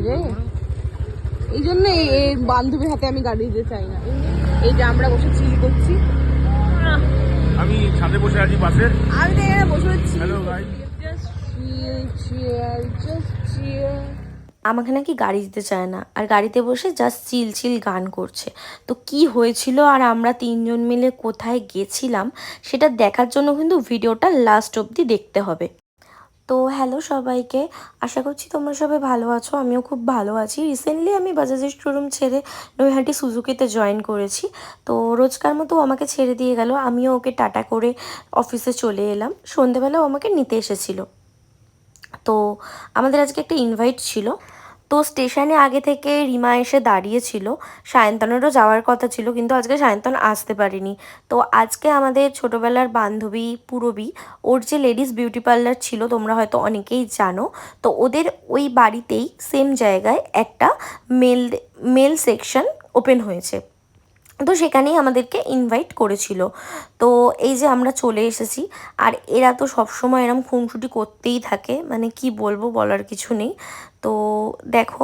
রে, এই জন্য এই বান্ধবীর হাতে আমি গাড়ি দিতে চাই না। এই যে আমরা বসে চিল করছি, আমি ছাদে বসে আছি বাসের, আমি বসে আছি। হ্যালো গাইস, জাস্ট চিল চিল, জাস্ট চিল। আমাকে নাকি গাড়ি দিতে চায় না, আর গাড়িতে বসে জাস্ট চিল চিল গান করছে। তো কি হয়েছিল আর আমরা তিনজন মিলে কোথায় গেছিলাম সেটা দেখার জন্য কিন্তু ভিডিওটা লাস্ট অবধি দেখতে হবে। তো হ্যালো সবাইকে, আশা করছি তোমরা সবাই ভালো আছো। আমিও খুব ভালো আছি। রিসেন্টলি আমি বাজাজের শোরুম ছেড়ে নৈহাটি সুজুকিতে জয়েন করেছি। তো রোজকার মতো আমাকে ছেড়ে দিয়ে গেল, আমিও ওকে টাটা করে অফিসে চলে এলাম। সন্ধেবেলাও আমাকে নিতে এসেছিলো। তো আমাদের আজকে একটা ইনভাইট ছিল। তো স্টেশনে আগে থেকে রিমা এসে দাঁড়িয়েছিল, সায়ন্তনেরও যাওয়ার কথা ছিল, কিন্তু আজকে সায়ন্তন আসতে পারেনি। তো আজকে আমাদের ছোটোবেলার বান্ধবী পূরবী, ওর যে লেডিস বিউটি পার্লার ছিল তোমরা হয়তো অনেকেই জানো, তো ওদের ওই বাড়িতেই সেম জায়গায় একটা মেল সেকশন ওপেন হয়েছে। তো সেখানেই আমাদেরকে ইনভাইট করেছিল। তো এই যে আমরা চলে এসেছি, আর এরা তো সবসময় এরম খুনসুটি করতেই থাকে, মানে কি বলবো, বলার কিছু নেই। তো দেখো,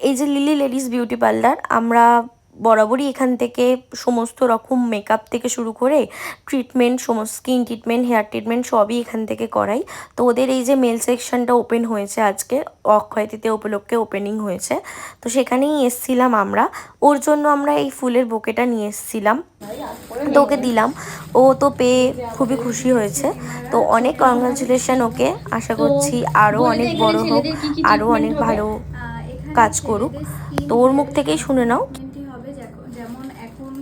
এই যে লিলি লেডিস বিউটি পার্লার, আমরা বরাবরই এখান থেকে সমস্ত রকম মেকআপ থেকে শুরু করে ট্রিটমেন্ট, সমস্ত স্কিন ট্রিটমেন্ট, হেয়ার ট্রিটমেন্ট সবই এখান থেকে করাই। তো ওদের এই যে মেল সেকশনটা ওপেন হয়েছে আজকে, অক্ষয় তৃতীয়া উপলক্ষে ওপেনিং হয়েছে, তো সেখানেই এসছিলাম আমরা। ওর জন্য আমরা এই ফুলের বোকেটা নিয়ে এসছিলাম, তো ওকে দিলাম। ও তো পেয়ে খুবই খুশি হয়েছে। তো অনেক কংগ্রাচুলেশন ওকে, আশা করছি আরও অনেক বড় হোক, আরও অনেক ভালো কাজ করুক। তো ওর মুখ থেকেই শুনে নাও। যেমন এখন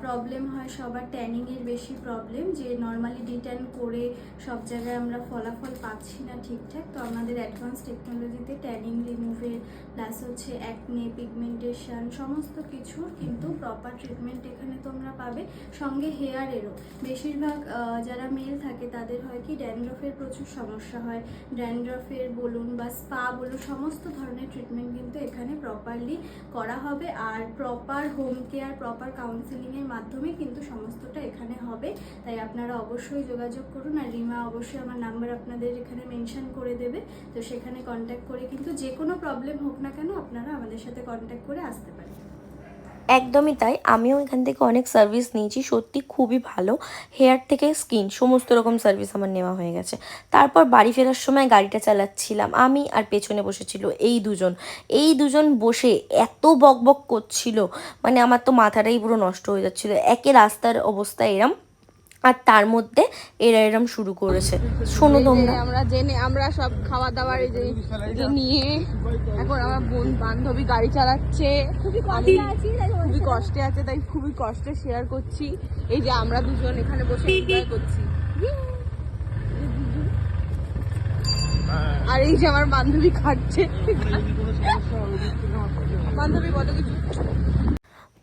প্রবলেম হয় সবার, ট্যানিংয়ের বেশি প্রবলেম, যে নর্মালি ডিট্যান করে সব জায়গায় আমরা ফলাফল পাচ্ছি না ঠিকঠাক। তো আমাদের অ্যাডভান্স টেকনোলজিতে ট্যানিং রিমুভের প্লাস হচ্ছে অ্যাকনে, পিগমেন্টেশন সমস্ত কিছুর কিন্তু প্রপার ট্রিটমেন্ট এখানে তোমরা পাবে। সঙ্গে হেয়ারেরও বেশিরভাগ যারা মেল থাকে তাদের হয় কি ড্যান্ড্রফের প্রচুর সমস্যা হয়, ড্যান্ড্রফের বলুন বা স্পা বলুন, সমস্ত ধরনের ট্রিটমেন্ট কিন্তু এখানে প্রপারলি করা হবে। আর প্রপার হোম কেয়ার, প্রপার কাউন্সেলিংয়ের মাধ্যমে কিন্তু সমস্তটা এখানে হবে। তাই আপনারা অবশ্যই যোগাযোগ করুন। আর রিমা অবশ্যই আমার নাম্বার আপনাদের এখানে মেনশন করে দেবে, তো সেখানে কন্ট্যাক্ট করে কিন্তু যে কোনো প্রবলেম হোক না কেন আপনারা আমাদের সাথে কন্ট্যাক্ট করে আসতে পারেন। একদমই তাই, আমিও এখান থেকে অনেক সার্ভিস নিয়েছি, সত্যি খুবই ভালো। হেয়ার থেকে স্কিন সমস্ত রকম সার্ভিস আমার নেওয়া হয়ে গেছে। তারপর বাড়ি ফেরার সময় গাড়িটা চালাচ্ছিলাম আমি, আর পেছনে বসেছিল এই দুজন বসে এত বকবক করছিল, মানে আমার তো মাথাটাই পুরো নষ্ট হয়ে যাচ্ছিল। একে রাস্তার অবস্থা এরম, আর তার মধ্যে এরা এরম শুরু করেছে। শোনো তোমরা, আমরা সব খাওয়া দাওয়ার এই যে নিয়ে এখন আমার বান্ধবী গাড়ি চালাচ্ছে, খুবই কষ্টে আছে, তাই খুবই কষ্টে শেয়ার করছি। এই যে আমরা দুজন এখানে বসে এনজয় করছি, আর এই যে আমার বান্ধবী খাচ্ছে। বান্ধবী বলো কিছু।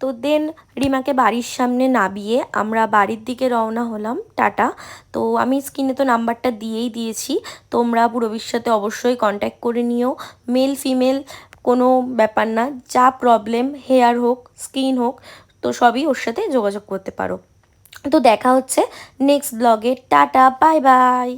তো দেন রিমাকে বাড়ির সামনে নামিয়ে আমরা বাড়ির দিকে রওনা হলাম, টাটা। তো আমি স্ক্রিনে তো নাম্বারটা দিয়েই দিয়েছি, তোমরা পূরবীর সাথে অবশ্যই কন্ট্যাক্ট করে নিও। মেল ফিমেল কোনো ব্যাপার না, যা প্রবলেম, হেয়ার হোক স্কিন হোক, তো সবই ওর সাথে যোগাযোগ করতে পারো। তো দেখা হচ্ছে নেক্সট ব্লগে, টাটা, বাই বাই।